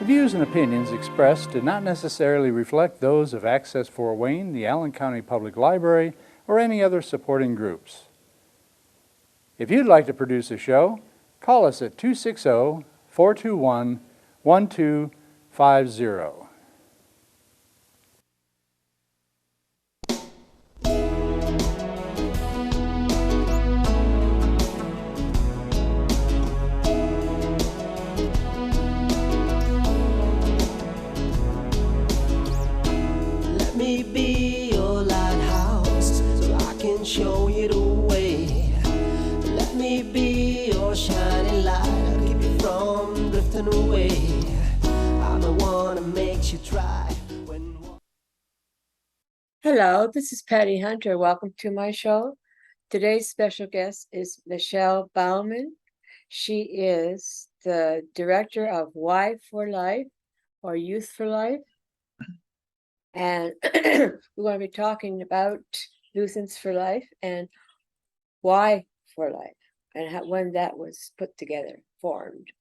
views and opinions expressed do not necessarily reflect those of Access Fort Wayne, the Allen County Public Library, or any other supporting groups. If you'd like to produce a show, call us at 260-421-1250. Let me be your lighthouse so I can show you the way. Let me be your shining light, I'll keep you from drifting away. I'm the one that makes you try when... Hello, this is Patty Hunter. Welcome to my show. Today's special guest is Michelle Bauman. She is the director of Y4Life or Youth for Life. And we're going to be talking about Lutherans for Life and Y4Life and when that was put together, formed.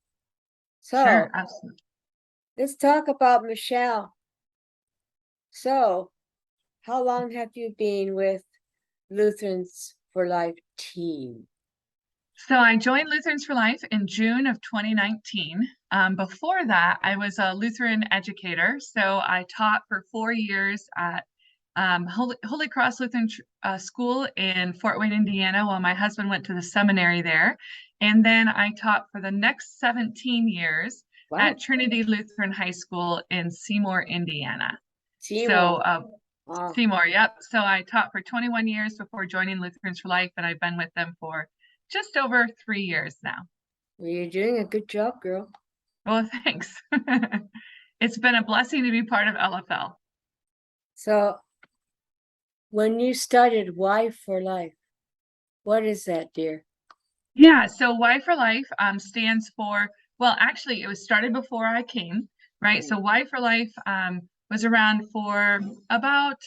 So Sure, absolutely. let's talk about Michelle. So, how long have you been with Lutherans for Life team? So I joined Lutherans for Life in June of 2019. Before that, I was a Lutheran educator. So I taught for 4 years at Holy Cross Lutheran School in Fort Wayne, Indiana, while my husband went to the seminary there. And then I taught for the next 17 years at Trinity Lutheran High School in Seymour, Indiana. Seymour. Seymour, yep. So I taught for 21 years before joining Lutherans for Life, and I've been with them for just over 3 years now. Well, you're doing a good job, girl. Well, thanks. It's been a blessing to be part of LFL. So, when you started Y4Life, what is that, dear? Yeah, so Y4Life stands for, well, actually, it was started before I came, right? So Y4Life was around for about,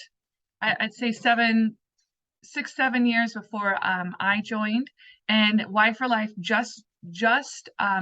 I'd say 6, 7 years before I joined. And Y4Life just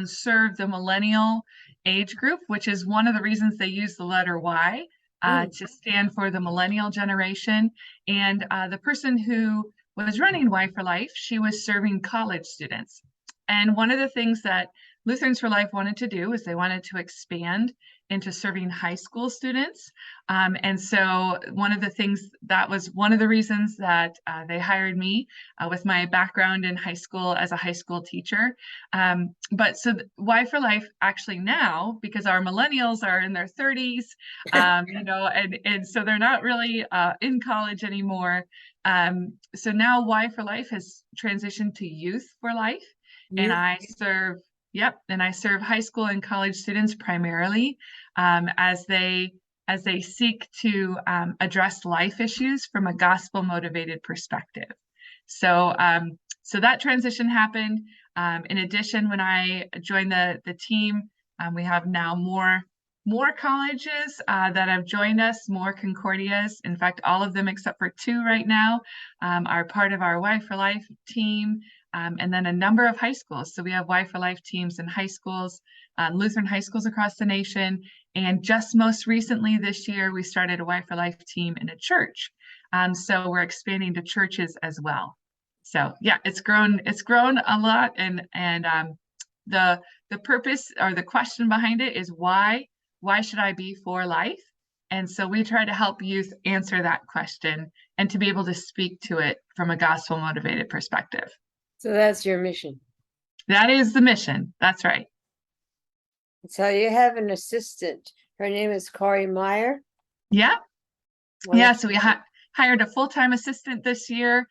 served the millennial age group, which is one of the reasons they use the letter Y to stand for the millennial generation. And the person who was running Y4Life, she was serving college students. And one of the things that Lutherans for Life wanted to do is they wanted to expand into serving high school students. And so one of the things, that was one of the reasons that they hired me with my background in high school as a high school teacher. But so Y4Life actually now, because our millennials are in their 30s, and so they're not really in college anymore. So now Y4Life has transitioned to Youth for Life. And I serve high school and college students primarily as they seek to address life issues from a gospel motivated perspective. So that transition happened. In addition, when I joined the team, we have now more colleges that have joined us, more Concordias. In fact, all of them except for 2 right now are part of our Y4Life team. And then a number of high schools. So we have Y4Life teams in high schools, Lutheran high schools across the nation. And just most recently this year, we started a Y4Life team in a church. So we're expanding to churches as well. So yeah, it's grown a lot. And the purpose or the question behind it is why should I be for life? And so we try to help youth answer that question and to be able to speak to it from a gospel motivated perspective. So that's your mission. That is the mission. That's right. So you have an assistant. Her name is Corey Meyer. Yeah. Yeah. So we hired a full-time assistant this year.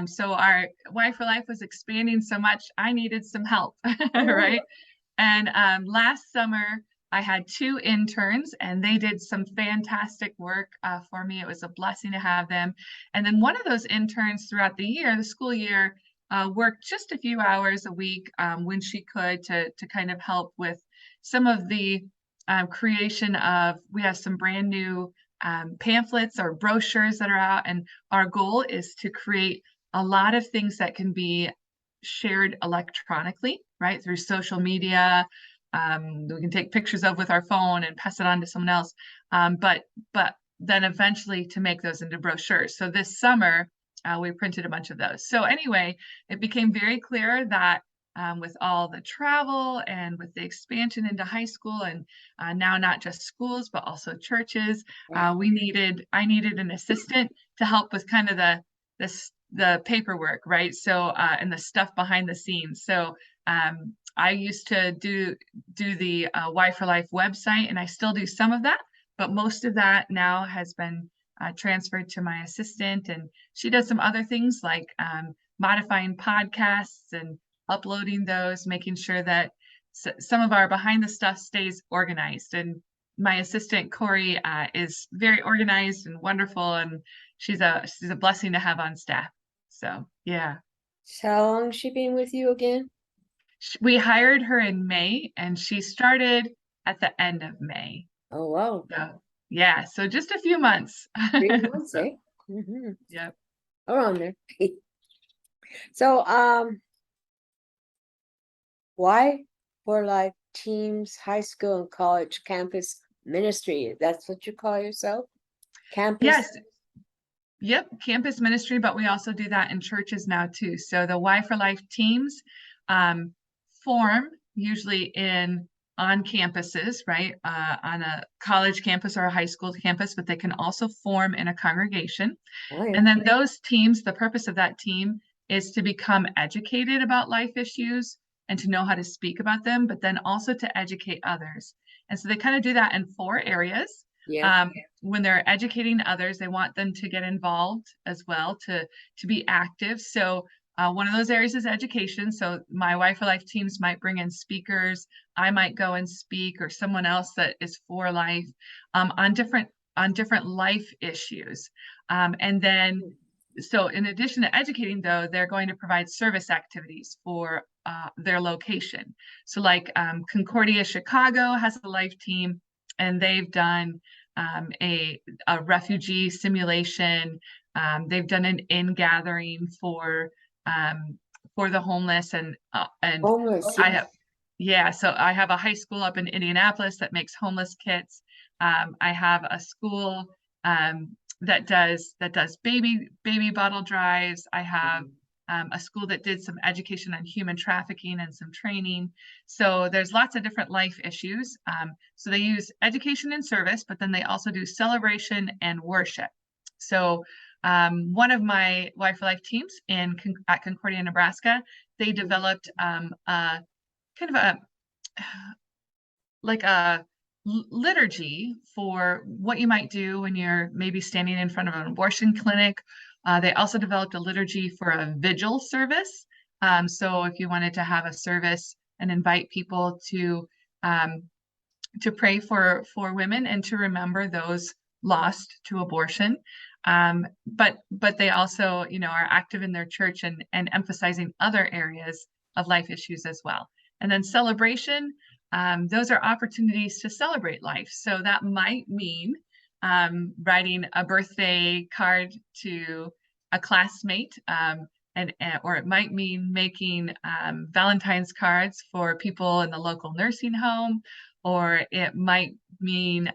So our Y4Life was expanding so much, I needed some help, right? And last summer, I had 2 interns and they did some fantastic work for me. It was a blessing to have them. And then one of those interns throughout the school year, worked just a few hours a week when she could to kind of help with some of the creation of, we have some brand new pamphlets or brochures that are out, and our goal is to create a lot of things that can be shared electronically, right, through social media we can take pictures of with our phone and pass it on to someone else. But then eventually to make those into brochures. So this summer, we printed a bunch of those. So anyway, it became very clear that with all the travel and with the expansion into high school and now not just schools, but also churches, Right. I needed an assistant to help with kind of the paperwork, right? So and the stuff behind the scenes. So I used to do the Y4Life website, and I still do some of that, but most of that now has been transferred to my assistant, and she does some other things like modifying podcasts and uploading those, making sure that some of our behind the stuff stays organized. And my assistant Corey is very organized and wonderful, and she's a blessing to have on staff. So yeah, So how long has she been with you again? we hired her in May, and she started at the end of May. Oh, wow. So yeah, so just a few months. 3 months, So, eh? Mhm. yep. Around there. So, why for like teams, high school and college campus ministry? That's what you call yourself? Campus? Yes. Yep, campus ministry, but we also do that in churches now too. So the Y4Life teams um, form usually in on campuses, right? On a college campus or a high school campus, but they can also form in a congregation. Oh, yeah. And then those teams, the purpose of that team is to become educated about life issues and to know how to speak about them, but then also to educate others. And so they kind of do that in 4 areas. Yeah. When they're educating others, they want them to get involved as well, to be active. So one of those areas is education. So my Y4Life teams might bring in speakers. I might go and speak, or someone else that is for life on different life issues. And then, so in addition to educating, though, they're going to provide service activities for their location. So like Concordia Chicago has a life team, and they've done a refugee simulation. They've done an in-gathering for the homeless, and Homeless. I have, yeah, so I have a high school up in Indianapolis that makes homeless kits. I have a school that does baby bottle drives. I have a school that did some education on human trafficking and some training. So there's lots of different life issues. So they use education and service, but then they also do celebration and worship. So one of my Y4Life teams at Concordia, Nebraska, they developed a kind of a liturgy for what you might do when you're maybe standing in front of an abortion clinic. They also developed a liturgy for a vigil service. So if you wanted to have a service and invite people to pray for women and to remember those lost to abortion. But they also, are active in their church and emphasizing other areas of life issues as well. And then celebration, those are opportunities to celebrate life. So that might mean writing a birthday card to a classmate, or it might mean making Valentine's cards for people in the local nursing home, or it might mean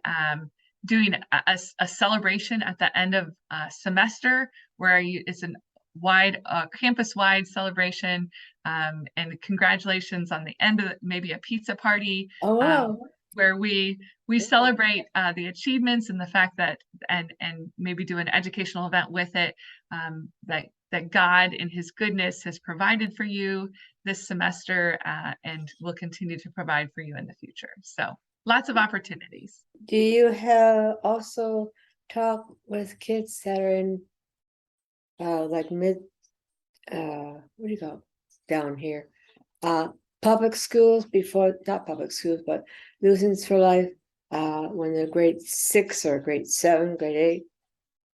doing a celebration at the end of a semester where it's a campus-wide celebration, and congratulations on the end of maybe a pizza party, Oh, wow. where we celebrate the achievements and the fact that and maybe do an educational event with it, that God in his goodness has provided for you this semester, and will continue to provide for you in the future. So lots of opportunities. Do you have also talk with kids that are in like what do you call it? Down here? Public schools not public schools, but Lutherans for Life, when they're grade 6 or grade 7, grade 8?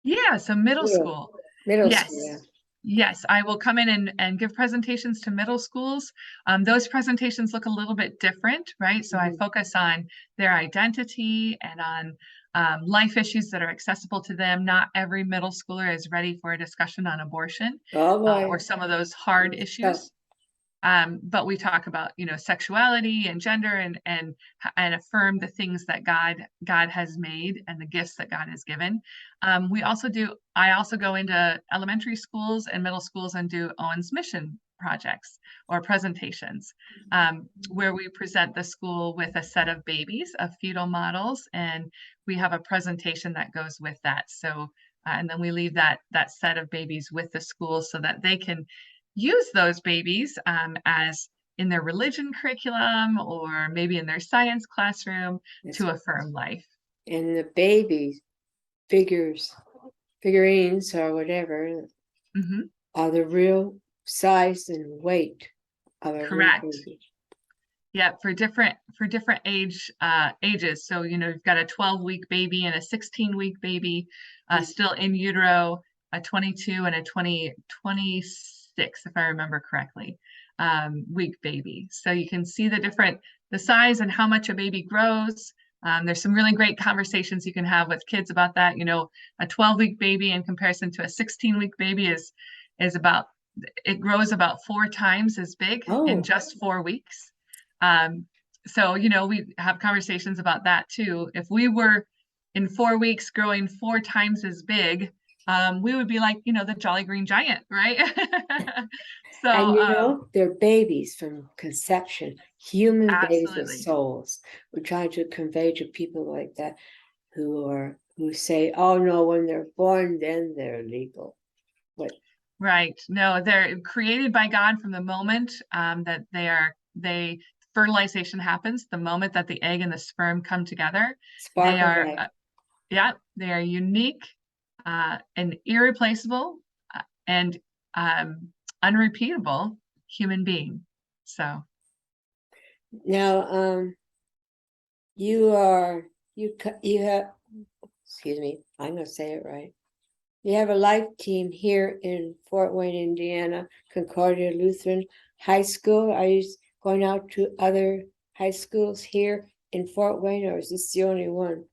Yeah, so middle Yeah. school. Middle Yes. school, yeah. Yes, I will come in and give presentations to middle schools. Those presentations look a little bit different, right? So I focus on their identity and on life issues that are accessible to them. Not every middle schooler is ready for a discussion on abortion, Oh, boy. or some of those hard Tough. issues. But we talk about, sexuality and gender and affirm the things that God has made and the gifts that God has given. I also go into elementary schools and middle schools and do Owen's mission projects or presentations, where we present the school with a set of babies, of fetal models, and we have a presentation that goes with that. So, and then we leave that set of babies with the school so that they can use those babies as in their religion curriculum or maybe in their science classroom That's to right. affirm life. And the baby figurines or whatever Hmm. are the real size and weight of a real Correct. baby. Yeah, for different ages. So, you've got a 12-week baby and a 16-week baby still in utero, a 22 and a 26, if I remember correctly, week baby. So you can see the size and how much a baby grows. There's some really great conversations you can have with kids about that. A 12-week baby in comparison to a 16-week baby it grows about 4 times as big in Oh, just 4 weeks. So, we have conversations about that too. If we were in 4 weeks growing 4 times as big, we would be like, the Jolly Green Giant, right? So, and they're babies from conception, human babies with absolutely. souls. We're trying to convey to people like that who say, "Oh no, when they're born, then they're legal." But Right. No, they're created by God from the moment that fertilization happens, the moment that the egg and the sperm come together. They spark of are, life. yeah, they are unique and irreplaceable and unrepeatable human being. So, Now, you have, excuse me, I'm gonna say it right. You have a life team here in Fort Wayne, Indiana, Concordia Lutheran High School. Are you going out to other high schools here in Fort Wayne, or is this the only one?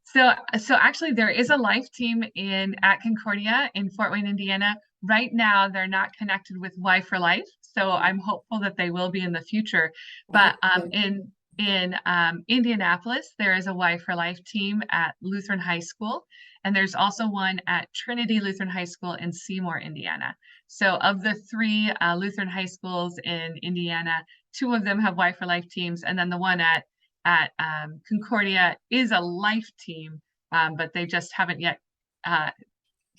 so actually, there is a life team at Concordia in Fort Wayne, Indiana. Right now, they're not connected with Y4Life, so I'm hopeful that they will be in the future. But Okay. in Indianapolis, there is a Y4Life team at Lutheran High School, and there's also one at Trinity Lutheran High School in Seymour, Indiana. So of the 3 Lutheran high schools in Indiana, 2 of them have Y4Life teams, and then the one at Concordia is a life team, but they just haven't yet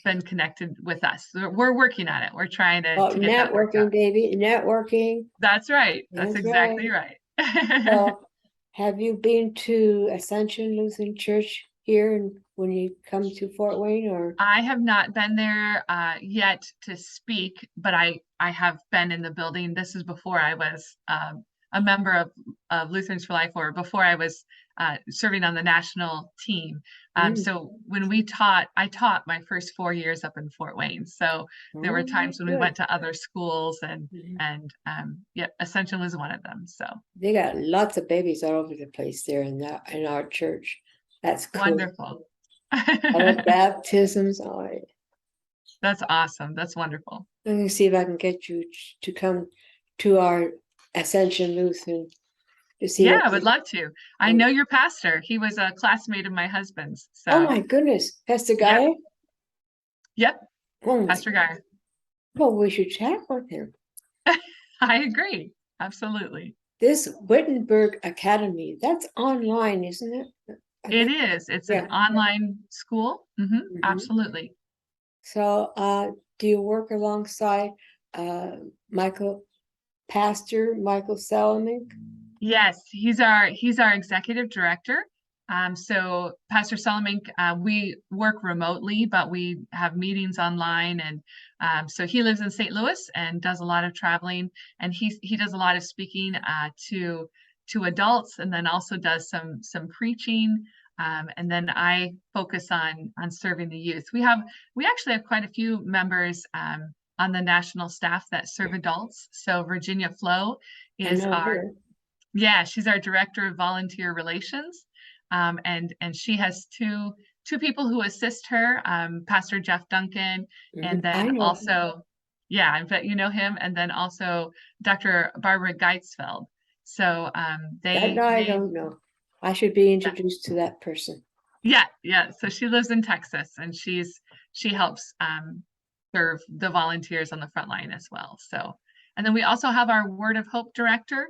been connected with us. We're working on it. We're trying Oh, to get that worked out. networking, baby, networking. That's right. That's That's right. exactly right. So, have you been to Ascension Lutheran Church here when you come to Fort Wayne, or? I have not been there yet to speak, but I have been in the building. This is before I was a member of Lutherans for Life, or before I was serving on the national team. So when I taught my first 4 years up in Fort Wayne. So there were times when we good. went to other schools, and Mhm. yeah, Ascension was one of them. So They got lots of babies all over the place there in our church. That's cool. wonderful. All the baptisms. All right. That's awesome. That's wonderful. I'm gonna see if I can get you to come to our Ascension Lutheran to see Yeah, what. I would love to. I know your pastor. He was a classmate of my husband's. Oh So, my goodness, Pastor yep, Guy. yep, Oh my, Pastor Geyer. well, we should chat with him. I agree. Absolutely. This Wittenberg Academy, that's online, isn't it? I It think. is. It's an Yeah. online school. Mhm. Absolutely. So, do you work alongside Pastor Michael Salomink? Yes, he's our executive director. So Pastor Solomink, we work remotely, but we have meetings online, and so he lives in St. Louis and does a lot of traveling, and he does a lot of speaking to adults, and then also does some preaching. And then I focus on serving the youth. We actually have quite a few members on the national staff that serve adults. So Virginia Flo I is know her. yeah, she's our director of volunteer relations, and she has two people who assist her, Pastor Jeff Duncan, and I then know. also Yeah, I bet you know him. And then also Dr. Barbara Geitzfeld. So That they no, I they don't know. I should be introduced to that person. yeah. So she lives in Texas, and she helps serve the volunteers on the front line as well. So, and then we also have our Word of Hope director,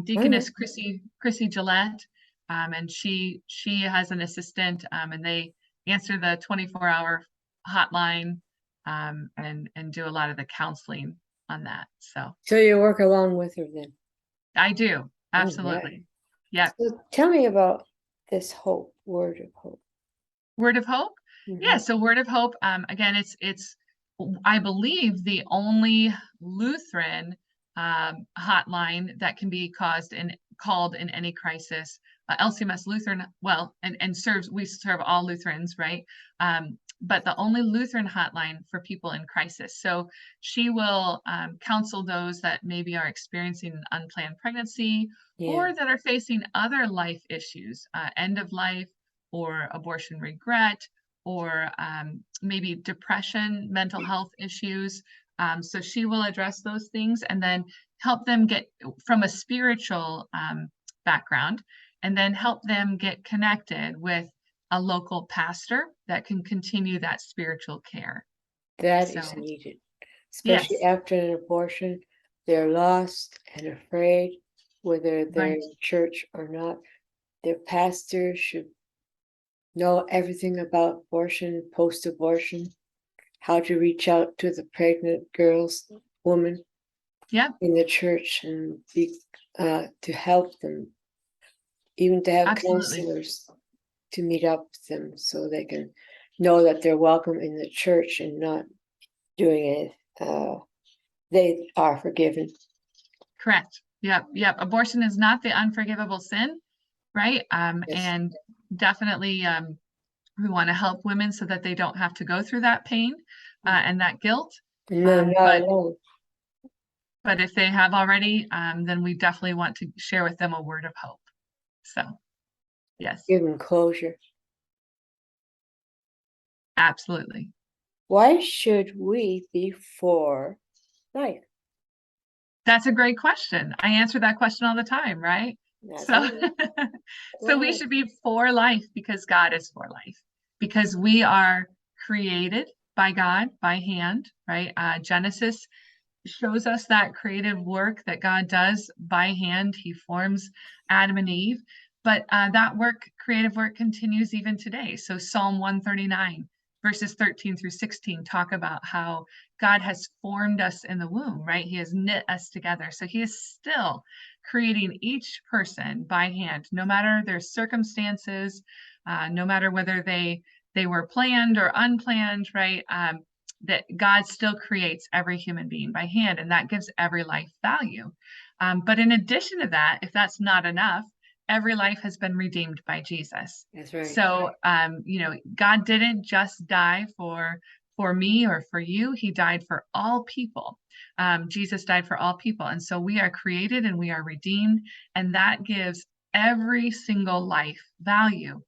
Deaconess Chrissy Gillette, and she has an assistant, and they answer the 24-hour hotline, and do a lot of the counseling on that. So So you work along with her then. I do All right. absolutely. Yeah. So tell me about this hope, word of hope. Word of Hope? Yeah, Mhm. so Word of Hope, again, it's I believe the only Lutheran hotline that can be called in any crisis. LCMS Lutheran, well, and we serve all Lutherans, right? But the only Lutheran hotline for people in crisis. So she will counsel those that maybe are experiencing an unplanned pregnancy Yeah, or that are facing other life issues, end of life, or abortion regret, or maybe depression, mental health issues. So she will address those things and then help them get from a spiritual background, and then help them get connected with a local pastor that can continue that spiritual care. that So, is needed, especially yes, after an abortion. They're lost and afraid, whether they're right. in church or not. Their pastor should know everything about abortion, post-abortion, how to reach out to the pregnant girls, woman Yeah, in the church, and be to help them, even to have absolutely. counselors to meet up with them so they can know that they're welcome in the church and not doing it. They are forgiven. Correct. Yep. Abortion is not the unforgivable sin, right? Yes. And definitely we want to help women so that they don't have to go through that pain and that guilt. No, not But alone. if they have already, then we definitely want to share with them a word of hope. So yes, Give them closure. absolutely. Why should we be for life? That's a great question. I answer that question all the time, right? That's So, all. so Go we ahead. should be for life because God is for life, because we are created by God by hand, right? Genesis shows us that creative work that God does by hand. He forms Adam and Eve, but that work, creative work, continues even today. So Psalm 139, verses 13 through 16, talk about how God has formed us in the womb, right? He has knit us together. So he is still creating each person by hand, no matter their circumstances, no matter whether they were planned or unplanned, right? That God still creates every human being by hand, and that gives every life value. But in addition to that, if that's not enough, every life has been redeemed by Jesus. That's right. So, God didn't just die for me or for you; He died for all people. Jesus died for all people, and so we are created and we are redeemed, and that gives every single life value.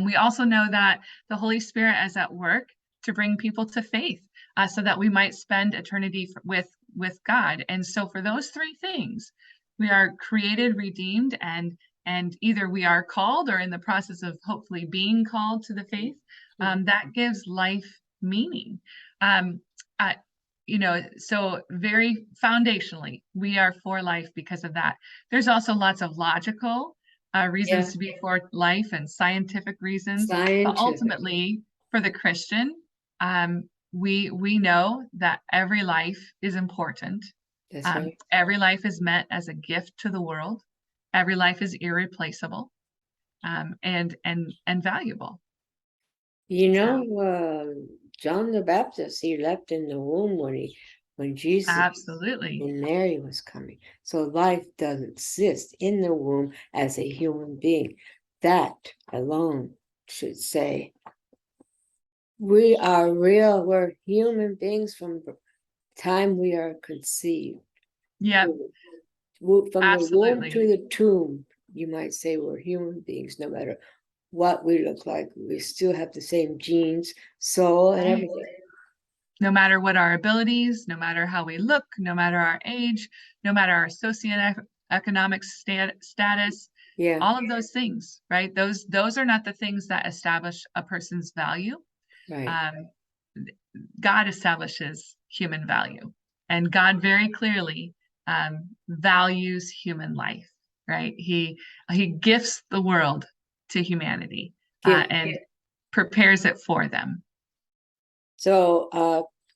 We also know that the Holy Spirit is at work to bring people to faith, so that we might spend eternity with God. And so for those three things, we are created, redeemed, and either we are called or in the process of hopefully being called to the faith. That gives life meaning. Um, uh, so very foundationally, we are for life because of that. There's also lots of logical reasons Yeah. to be for life and scientific reasons, but Scientific. ultimately, for the Christian, we know that every life is important. That's right. Every life is meant as a gift to the world. Every life is irreplaceable, and valuable. You know, So John the Baptist, he left in the womb when Jesus absolutely. and Mary was coming. So life does exist in the womb as a human being. That alone should say we are real. We're human beings from the time we are conceived. Yep, From the womb absolutely. to the tomb, you might say we're human beings, no matter what we look like. We still have the same genes, soul, and Right. everything. no matter what our abilities, no matter how we look, no matter our age, no matter our socioeconomic status, Yeah, all of those things, right? Those are not the things that establish a person's value. right. Um, God establishes human value, and God very clearly values human life, right? He gifts the world to humanity Give. and prepares it for them. So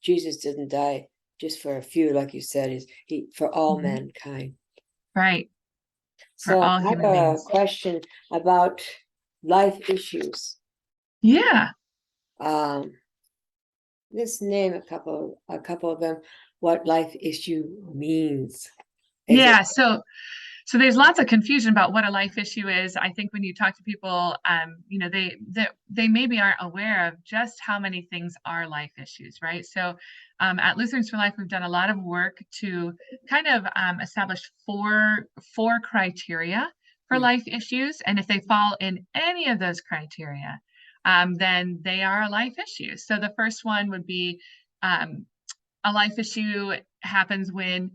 Jesus didn't die just for a few, like you said, he for all Mhm. mankind. Right, for So all I have human a beings. question about life issues. Yeah, Um, let's name a couple of them. What life issue means? Is it? yeah. So there's lots of confusion about what a life issue is. I think when you talk to people, they maybe aren't aware of just how many things are life issues, right? So at Lutherans for Life, we've done a lot of work to kind of establish four criteria for Mm. life issues, and if they fall in any of those criteria, then they are a life issue. So the first one would be um, a life issue happens when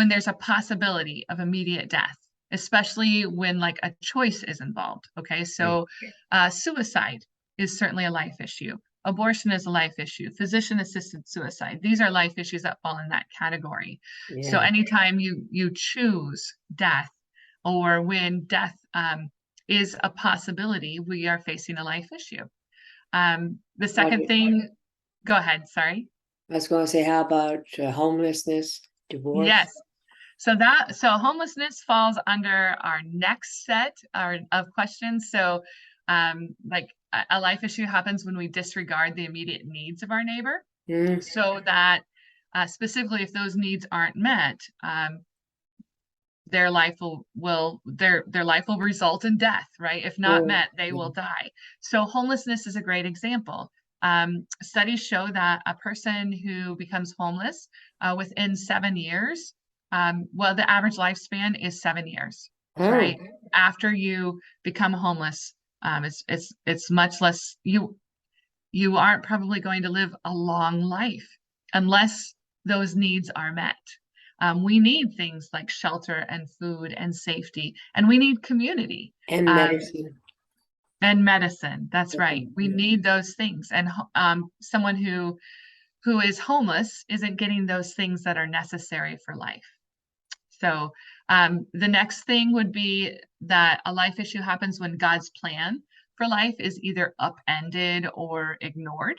there's a possibility of immediate death, especially when like a choice is involved. Okay, so suicide is certainly a life issue. Abortion is a life issue. Physician-assisted suicide. These are life issues that fall in that category. So Yeah. anytime you choose death, or when death is a possibility, we are facing a life issue. The second thing, go ahead. Sorry. I was going to say, how about homelessness, divorce? Yes. So homelessness falls under our next set of questions. So like a life issue happens when we disregard the immediate needs of our neighbor. Mm. So that specifically if those needs aren't met, their life their life will result in death, right? If not Oh, met, they will die. So homelessness is a great example. Studies show that a person who becomes homeless within 7 years, well, the average lifespan is 7 years, oh, right? After you become homeless, it's much less. You aren't probably going to live a long life unless those needs are met. We need things like shelter and food and safety, and we need community and medicine. and medicine. That's right. We Mhm. need those things. And someone who is homeless isn't getting those things that are necessary for life. So the next thing would be that a life issue happens when God's plan for life is either upended or ignored.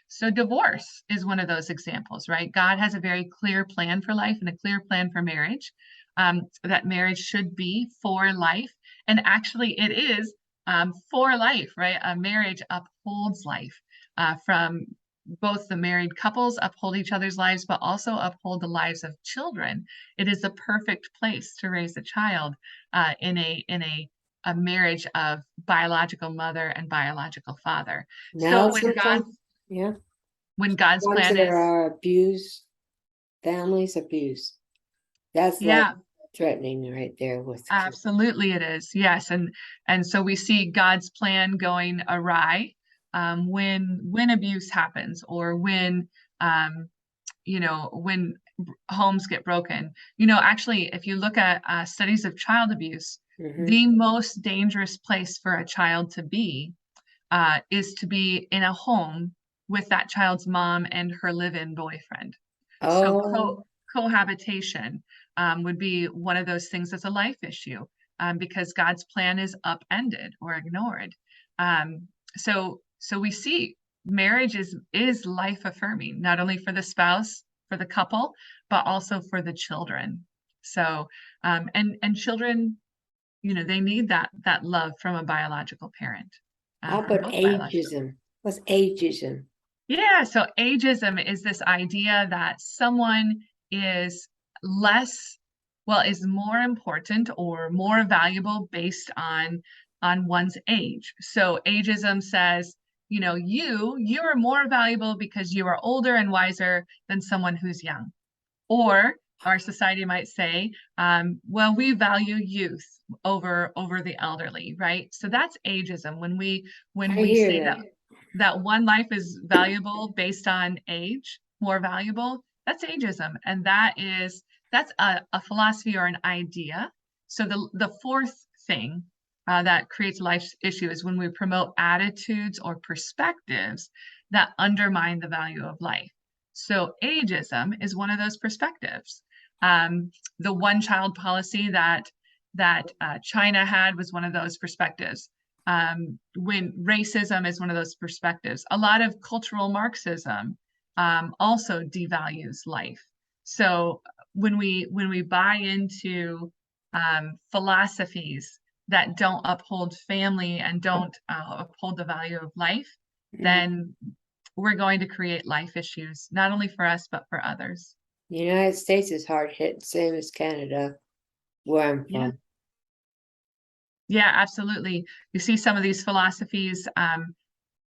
So divorce is one of those examples, right? God has a very clear plan for life and a clear plan for marriage. That marriage should be for life, and actually it is for life, right? A marriage upholds life from both the married couples uphold each other's lives, but also uphold the lives of children. It is the perfect place to raise a child in a marriage of biological mother and biological father. Now, So sometimes, yeah, when God's sometimes plan there is, are abused families abuse. That's like yeah, threatening right there with the kids. absolutely it is. Yes, and so we see God's plan going awry when abuse happens, or when when homes get broken. Actually, if you look at studies of child abuse, Hmm. the most dangerous place for a child to be is to be in a home with that child's mom and her live-in boyfriend. So Oh, cohabitation would be one of those things that's a life issue because God's plan is upended or ignored. Um, so we see marriage is life affirming, not only for the spouse, for the couple, but also for the children. So and children, they need that love from a biological parent, how from about both biological. ageism? What's ageism? Yeah, so ageism is this idea that someone is less, well, is more important or more valuable based on one's age. So ageism says, you are more valuable because you are older and wiser than someone who's young. Or our society might say, well, we value youth over the elderly, right? So that's ageism when I we hear say that. that one life is valuable based on age. more valuable, that's ageism. And that's a philosophy or an idea. So the fourth thing that creates life issue is when we promote attitudes or perspectives that undermine the value of life. So ageism is one of those perspectives. The one-child policy that China had was one of those perspectives. When racism is one of those perspectives. A lot of cultural Marxism also devalues life. So when we buy into philosophies that don't uphold family and don't uphold the value of life, then we're going to create life issues, not only for us, but for others. The United States is hard hit, same as Canada, where I'm Yeah. from. Yeah, absolutely. You see some of these philosophies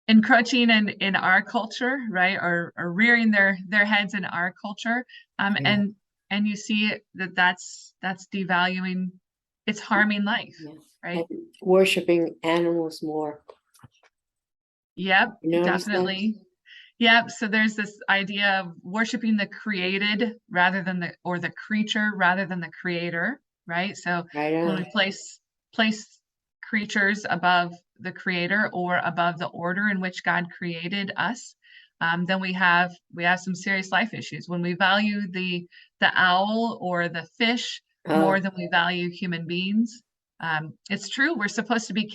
encroaching in our culture, right, or rearing their heads in our culture, Yeah. and you see that's devaluing, it's harming life, Yeah. right? And worshiping animals more. Yep, You notice that? definitely. Yep. So there's this idea of worshiping the created rather than the creature rather than the creator, right? So Right when on. we place creatures above the creator or above the order in which God created us, then we have some serious life issues. When we value the owl or the fish more than we value human beings, it's true. We're supposed to be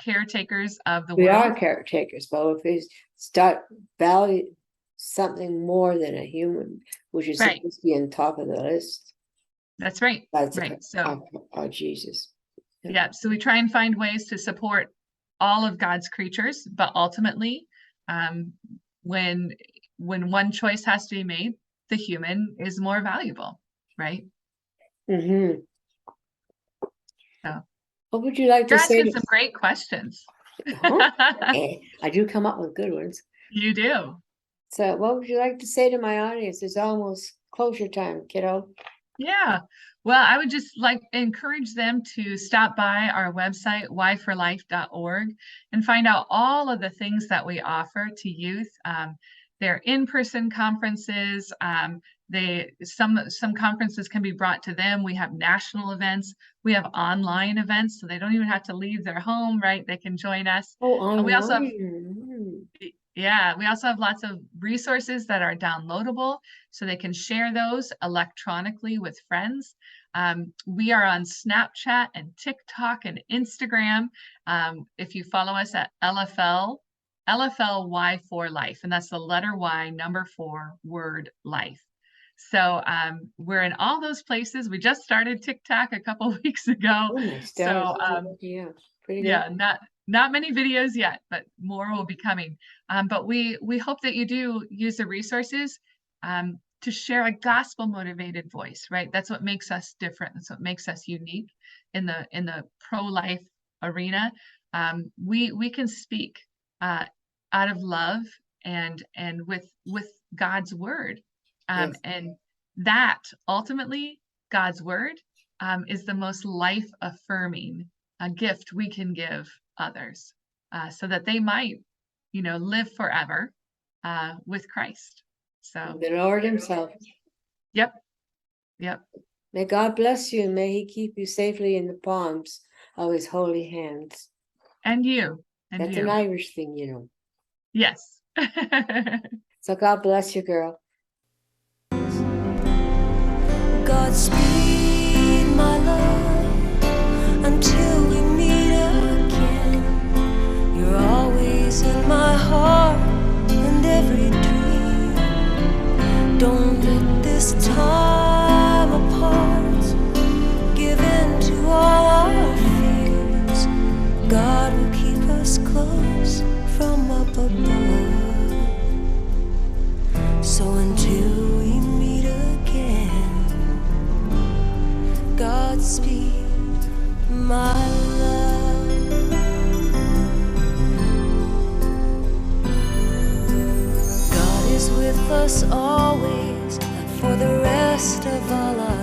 caretakers of the We world. are caretakers, but if we start value something more than a human, which is Right. supposed to be on top of the list, That's right. that's Right. So our Jesus. yeah, so we try and find ways to support all of God's creatures, but ultimately, when one choice has to be made, the human is more valuable, right? Mm-hmm. So What would you like to you're say? asking some great questions. Huh? I do come up with good ones. You do. So what would you like to say to my audience? It's almost closure time, kiddo. Yeah. Well, I would just like encourage them to stop by our website, y4life.org, and find out all of the things that we offer to youth. They're in-person conferences. Some conferences can be brought to them. We have national events. We have online events, so they don't even have to leave their home, right? They can join us. Oh, And we also have online. yeah, we also have lots of resources that are downloadable, so they can share those electronically with friends. We are on Snapchat and TikTok and Instagram. If you follow us at LFL Y4Life, and that's the letter Y, number 4, word life. So we're in all those places. We just started TikTok a couple weeks ago. Oh, my So stars. Yeah, pretty good. yeah, not many videos yet, but more will be coming. But we hope that you do use the resources to share a gospel motivated voice, right? That's what makes us different. That's what makes us unique in the pro-life arena. We can speak out of love and with God's word, Yes. and that ultimately God's word is the most life affirming gift we can give others, so that they might, live forever with Christ. So The Lord himself. yep. May God bless you and may he keep you safely in the palms of his holy hands. And you. That's an Irish thing, you know. Yes. So God bless you, girl. Godspeed, my love, until we meet again. You're always in my heart and every dream. Don't let this time apart give in to all our fears. God will keep us close from up above. So until we meet again, Godspeed, my love. God is with us always, and for the rest of our lives.